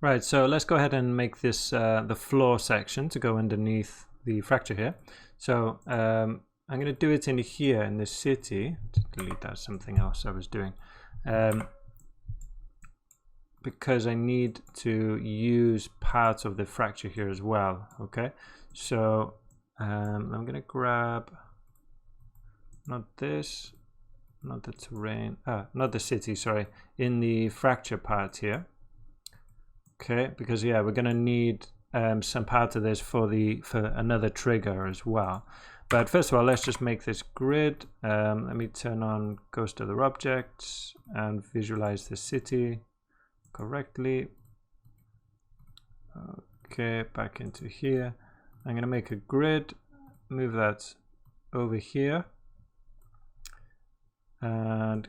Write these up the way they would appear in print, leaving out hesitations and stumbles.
Right, so let's go ahead and make this the floor section to go underneath the fracture here. So I'm going to do it in here in the city. Delete that, something else I was doing. Because I need to use parts of the fracture here as well. Okay, so I'm going to grab not this, not the terrain, not the city, sorry, in the fracture part here. Okay, because yeah, we're going to need some part of this for another trigger as well. But first of all, let's just make this grid. Let me turn on Ghost Other Objects and visualize the city correctly. Okay, back into here. I'm going to make a grid, move that over here and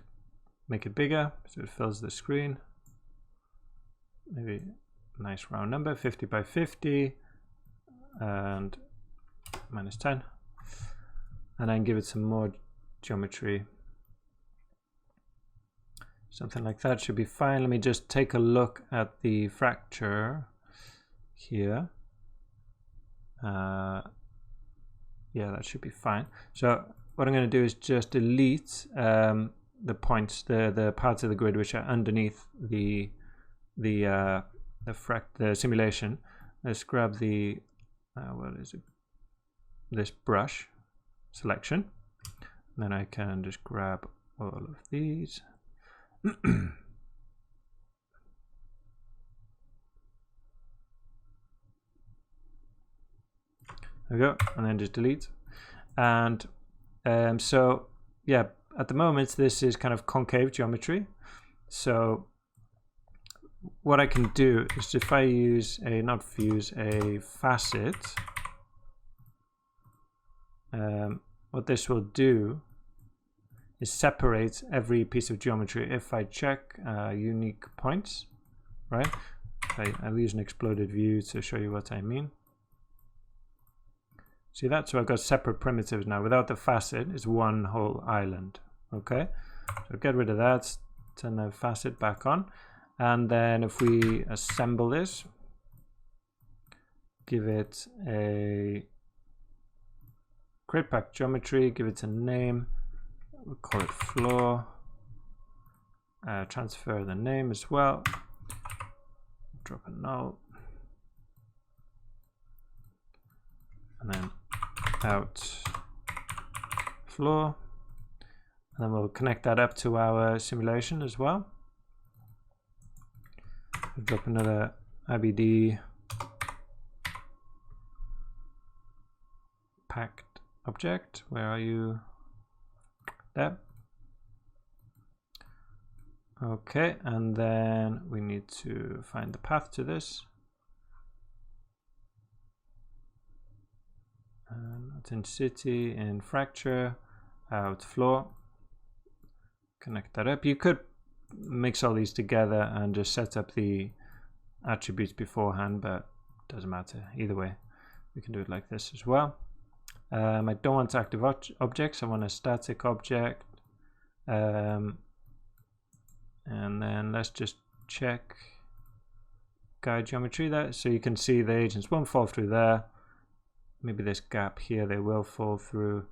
make it bigger so it fills the screen. Maybe a nice round number, 50 by 50 and -10, and then give it some more geometry. Something like that should be fine. Let me just take a look at the fracture here. Yeah, that should be fine. So what I'm going to do is just delete the points, the parts of the grid which are underneath the simulation. Let's grab the what is it? This brush selection. And then I can just grab all of these. There we go, and then just delete. And so yeah, at the moment this is kind of concave geometry. So what I can do is if I use a a facet, what this will do is separate every piece of geometry. If I check unique points, right? I'll use an exploded view to show you what I mean. See that? So I've got separate primitives now. Without the facet, it's one whole island. Okay, so get rid of that, turn the facet back on, and then if we assemble this, give it a create pack geometry, give it a name, we'll call it floor, transfer the name as well, drop a null, and then out floor, and then we'll connect that up to our simulation as well. We'll drop another IBD packed object. Where are you? There. Okay, and then we need to find the path to this. Not in city, in fracture, out floor. Connect that up. You could mix all these together and just set up the attributes beforehand, but it doesn't matter either way. We can do it like this as well. I don't want active objects, I want a static object. And then let's just check guide geometry there, so you can see the agents won't fall through there. Maybe this gap here they will fall through.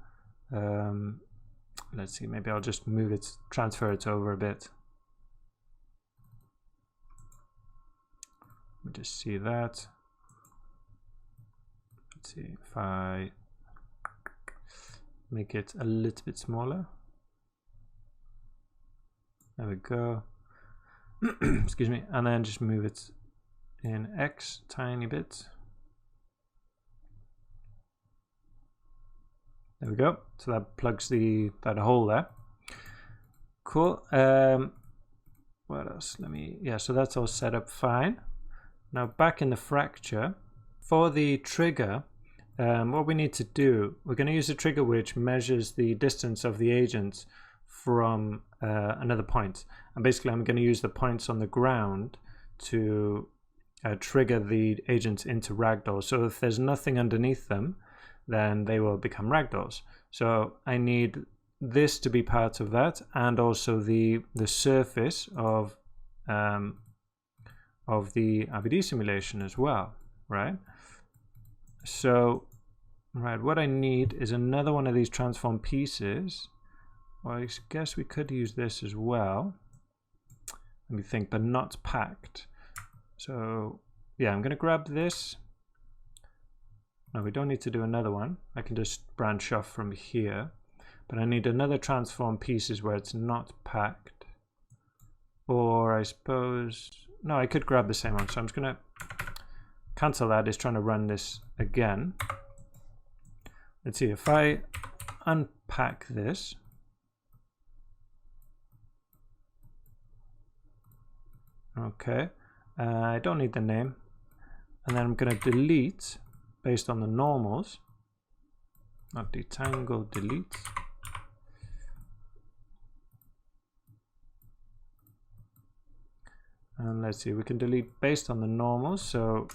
Let's see, maybe I'll just move it, transfer it over a bit. Let me just see that. Let's see if I make it a little bit smaller. There we go. Excuse me, and then just move it in X tiny bit. There we go. So that plugs that hole there. Cool. What else? Yeah, so that's all set up fine. Now back in the fracture, for the trigger, what we need to do, we're going to use a trigger which measures the distance of the agent from another point. And basically I'm going to use the points on the ground to trigger the agents into ragdoll. So if there's nothing underneath them, then they will become ragdolls. So I need this to be part of that, and also the surface of of the RVD simulation as well, right? So, right, what I need is another one of these transform pieces. Well, I guess we could use this as well. Let me think, but not packed. So, yeah, I'm going to grab this. No, we don't need to do another one. I can just branch off from here. But I need another transform pieces where it's not packed. Or I suppose... No, I could grab the same one. So I'm just going to cancel that. It's trying to run this again. Let's see, if I unpack this. Okay, I don't need the name. And then I'm going to delete based on the normals. Not detangle, delete. And let's see, we can delete based on the normals. So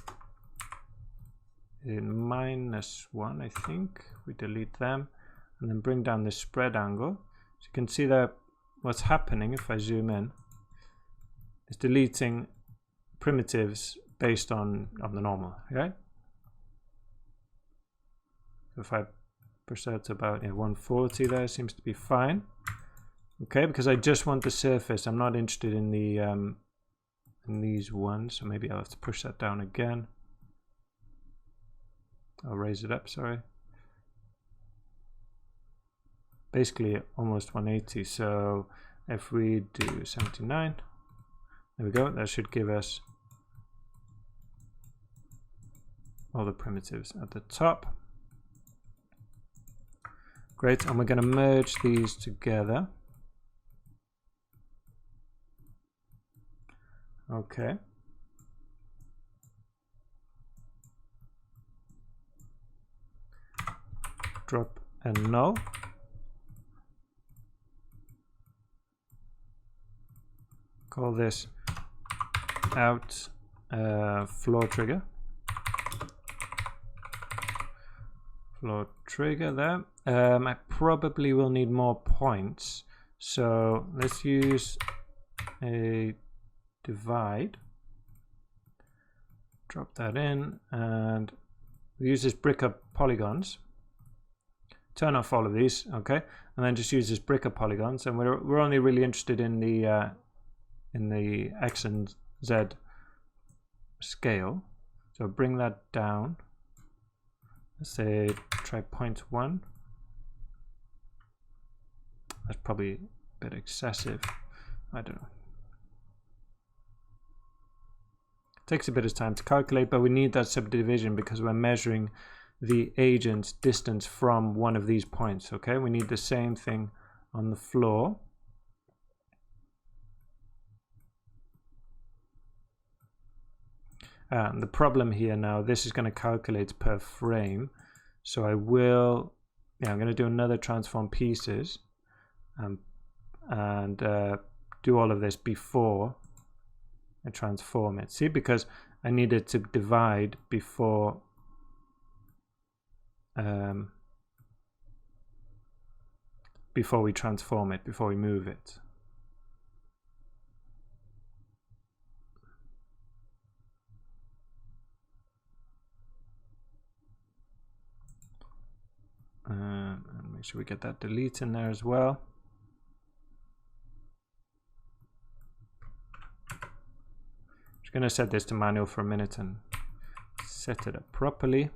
in -1, I think, we delete them and then bring down the spread angle. So you can see that what's happening if I zoom in is deleting primitives based on the normal, okay? If I push that to about 140 there, seems to be fine. Okay, because I just want the surface. I'm not interested in the in these ones, so maybe I'll have to push that down again. I'll raise it up, sorry. Basically almost 180, so if we do 79, there we go, that should give us all the primitives at the top. Great, and we're going to merge these together. Okay. Drop a null. Call this out floor trigger. Floor trigger there. I probably will need more points, so let's use a divide. Drop that in and we use this brick of polygons. Turn off all of these, okay, and then just use this brick of polygons. And we're only really interested in the X and Z scale. So bring that down. Let's say try 0.1. That's probably a bit excessive. I don't know. Takes a bit of time to calculate, but we need that subdivision because we're measuring the agent's distance from one of these points. Okay, we need the same thing on the floor. The problem here now, this is going to calculate per frame, so I will, I'm going to do another transform pieces and do all of this before I transform it. See, because I needed to divide before before we transform it, before we move it. And make sure we get that delete in there as well. Just going to set this to manual for a minute and set it up properly.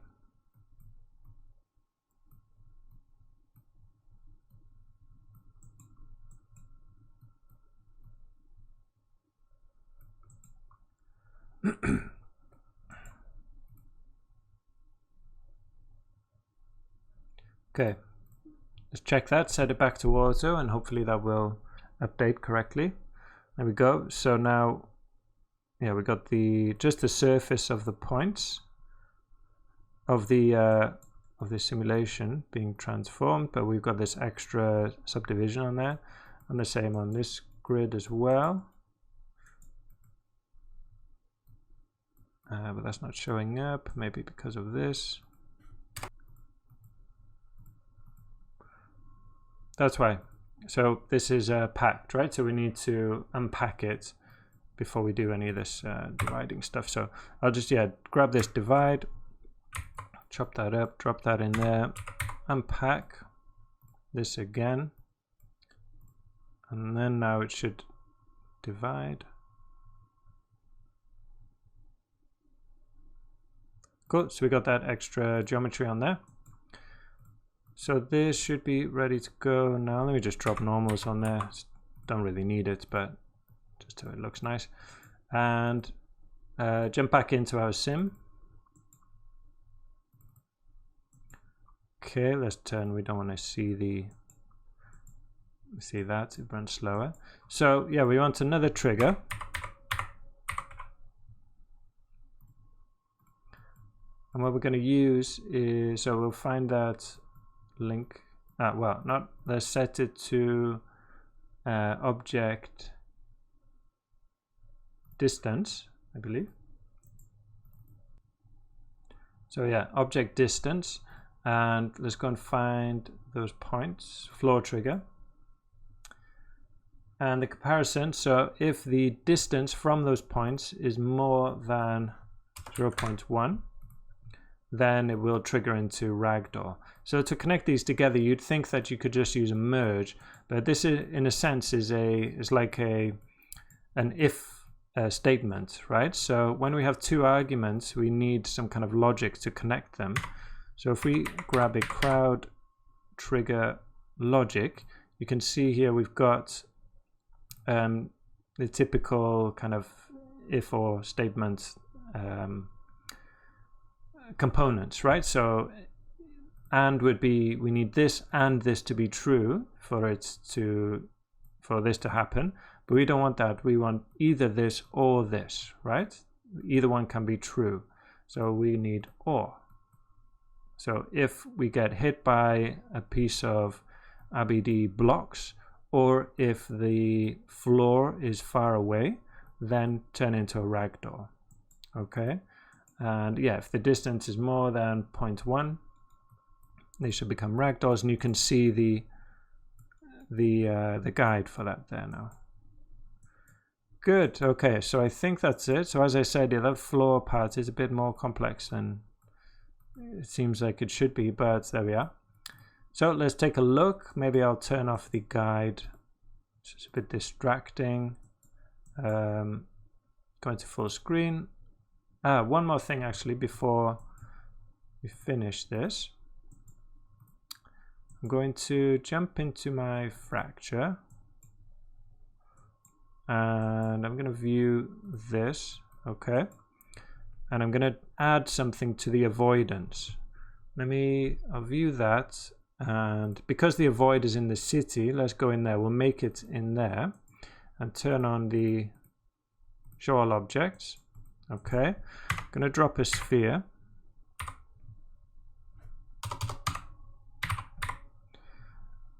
Okay, let's check that, set it back to auto, and hopefully that will update correctly. There we go. So now, yeah, we got just the surface of the points of the simulation being transformed, but we've got this extra subdivision on there, and the same on this grid as well. But that's not showing up, maybe because of this. That's why. So this is packed, right? So we need to unpack it before we do any of this dividing stuff. So I'll just, yeah, grab this divide, chop that up, drop that in there, unpack this again, and then now it should divide. Cool, so we got that extra geometry on there. So this should be ready to go now. Let me just drop normals on there. Don't really need it, but just so it looks nice. And jump back into our sim. Okay, let's turn, we don't want to see that, it runs slower. So yeah, we want another trigger. And what we're going to use is, so we'll find that link, well, not, let's set it to object distance, I believe. So yeah, object distance, and let's go and find those points, floor trigger. And the comparison, so if the distance from those points is more than 0.1, then it will trigger into ragdoll. So to connect these together, you'd think that you could just use a merge, but this is, in a sense, is like an if statement, right? So when we have two arguments, we need some kind of logic to connect them. So if we grab a crowd trigger logic, you can see here we've got the typical kind of if or statement components, right? So and would be, we need this and this to be true for this to happen, but we don't want that. We want either this or this, right? Either one can be true, so we need or. So if we get hit by a piece of ABD blocks, or if the floor is far away, then turn into a ragdoll. Okay, and yeah, if the distance is more than 0.1, they should become ragdolls, and you can see the guide for that there now. Good. Okay, so I think that's it. So as I said, yeah, that floor part is a bit more complex than it seems like it should be, but there we are. So let's take a look. Maybe I'll turn off the guide. It's just a bit distracting. Go into full screen. One more thing actually before we finish this. I'm going to jump into my fracture. And I'm going to view this. Okay. And I'm going to add something to the avoidance. I'll view that. And because the avoid is in the city, let's go in there. We'll make it in there and turn on the show all objects. Okay. I'm going to drop a sphere.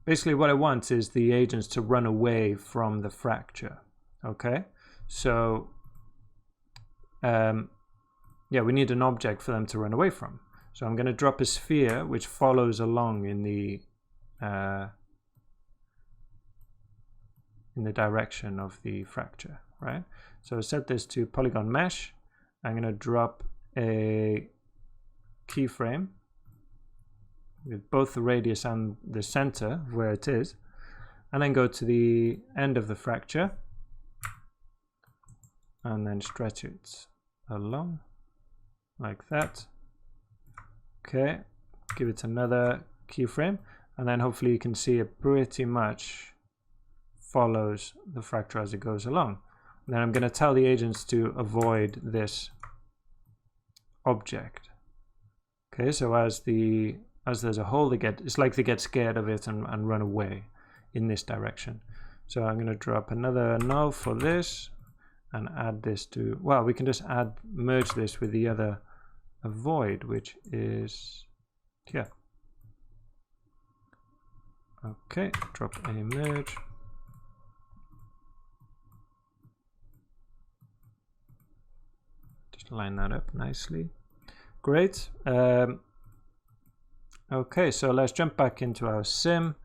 Basically what I want is the agents to run away from the fracture. Okay. So yeah, we need an object for them to run away from. So I'm going to drop a sphere which follows along in the direction of the fracture, right? So set this to polygon mesh. I'm going to drop a keyframe with both the radius and the center where it is, and then go to the end of the fracture and then stretch it along like that. Okay, give it another keyframe, and then hopefully you can see it pretty much follows the fracture as it goes along. And then I'm going to tell the agents to avoid this object. Okay, so as there's a hole, it's like they get scared of it and run away in this direction. So I'm going to drop another null for this and add this to, well, we can just merge this with the other avoid, which is here. Okay, drop a merge. Just line that up nicely. Great. Okay, so let's jump back into our sim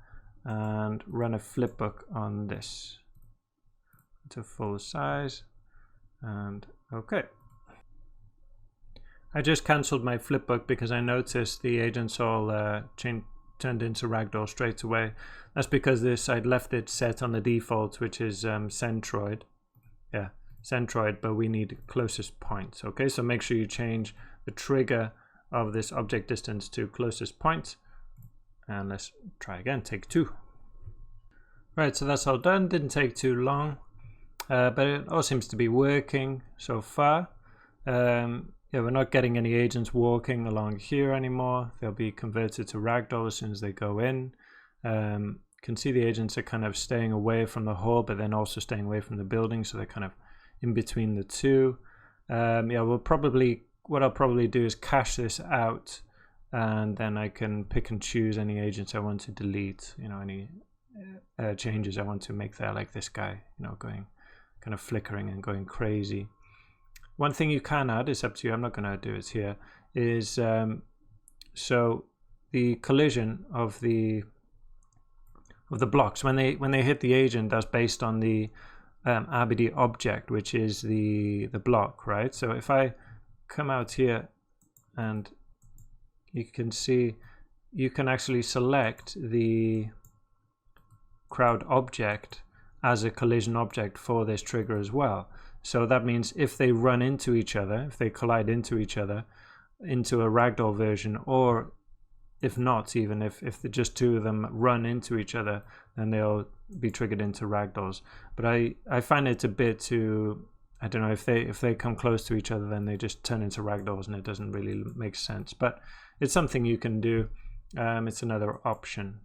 and run a flipbook on this to full size. And okay. I just cancelled my flipbook because I noticed the agents all turned into ragdoll straight away. That's because I'd left it set on the default, which is centroid. Yeah, centroid, but we need closest point. Okay, so make sure you change the trigger of this object distance to closest point. And let's try again, take 2. Right, so that's all done. Didn't take too long, but it all seems to be working so far. Yeah, we're not getting any agents walking along here anymore. They'll be converted to ragdoll as soon as they go in. Can see the agents are kind of staying away from the hole, but then also staying away from the building, so they're kind of in between the two. Yeah, what I'll probably do is cache this out, and then I can pick and choose any agents I want to delete. You know, any changes I want to make there, like this guy, you know, going kind of flickering and going crazy. One thing you can add, is up to you, I'm not going to do it here, is so the collision of the blocks when they hit the agent, that's based on the RBD object, which is the block, right? So if I come out here, and you can see you can actually select the crowd object as a collision object for this trigger as well. So that means if they run into each other, if they collide into each other, into a ragdoll version, or if not, even if the just two of them run into each other, then they'll be triggered into ragdolls. But I find it a bit too, I don't know, if they come close to each other, then they just turn into ragdolls, and it doesn't really make sense. But it's something you can do. It's another option.